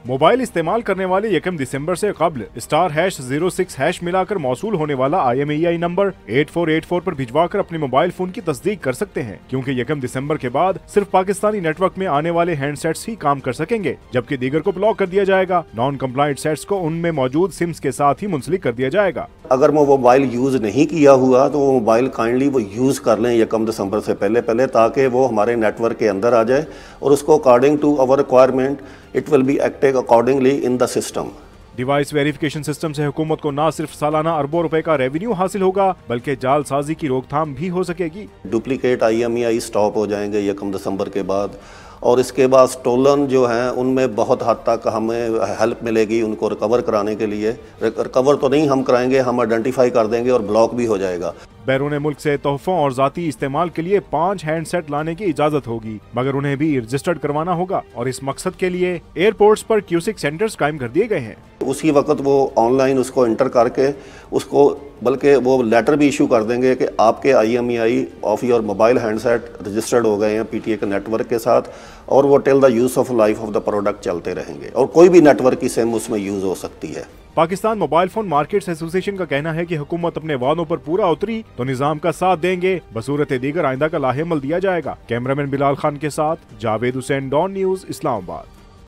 Mobile इस्तेमाल करने वाले 1 दिसंबर से कबल *#06# मिलाकर मौसूल होने वाला IMEI नंबर 8484 पर भिजवाकर अपने मोबाइल फोन की तस्दीक कर सकते हैं, क्योंकि 1 दिसंबर के बाद सिर्फ पाकिस्तानी नेटवर्क में आने वाले हैंडसेट्स ही काम कर सकेंगे, जबकि दीगर को ब्लॉक कर दिया जाएगा। नॉन कंप्लायंट सेट्स को उनमें मौजूद सिम्स के साथ ही मुंसलिक कर दिया जाएगा। अगर वो मोबाइल यूज नहीं किया हुआ तो वो मोबाइल काइंडली वो यूज कर लें 1 दिसंबर से पहले, ताकि वो हमारे नेटवर्क के अंदर आ जाए और उसको according to our requirement it will be acted accordingly in the system. Device verification system से हुकूमत को न सिर्फ सालाना अरबों रुपए का रेवेन्यू हासिल होगा, बल्कि जालसाजी की रोकथाम भी हो सकेगी। डुप्लीकेट IMEI स्टॉप हो जाएंगे 1 दिसंबर के बाद, और इसके बाद स्टोलन जो हैं उनमें बहुत हद तक हमें हेल्प मिलेगी उनको रिकवर कराने के लिए। रिकवर तो नहीं हम कराएंगे, हम आइडेंटिफाई कर देंगे और ब्लॉक भी हो जाएगा। बैरून मुल्क से तोहफों और जाती इस्तेमाल के लिए 5 हैंडसेट लाने की इजाजत होगी, मगर उन्हें भी रजिस्टर्ड करवाना होगा और इस मकसद के लिए एयरपोर्ट्स पर QSIC सेंटर्स कायम कर दिए गए हैं। उसी वक्त वो ऑनलाइन उसको इंटर करके उसको बल्कि वो लेटर भी इशू कर देंगे कि आपके IMEI of your mobile handset registered हो गए हैं PTA के नेटवर्क के साथ, और वो till the use of life of the product चलते रहेंगे और कोई भी नेटवर्क की सिम उसमें यूज हो सकती है। Pakistan mobile phone markets association का कहना है कि हुकूमत अपने वादों पर पूरा उतरी तो निजाम का साथ देंगे, बसूरत दीगर आइंदा का लाहेमल दिया जाएगा। कैमरामैन बिलाल खान के साथ जावेद हुसैन, डॉन न्यूज़, इस्लामाबाद।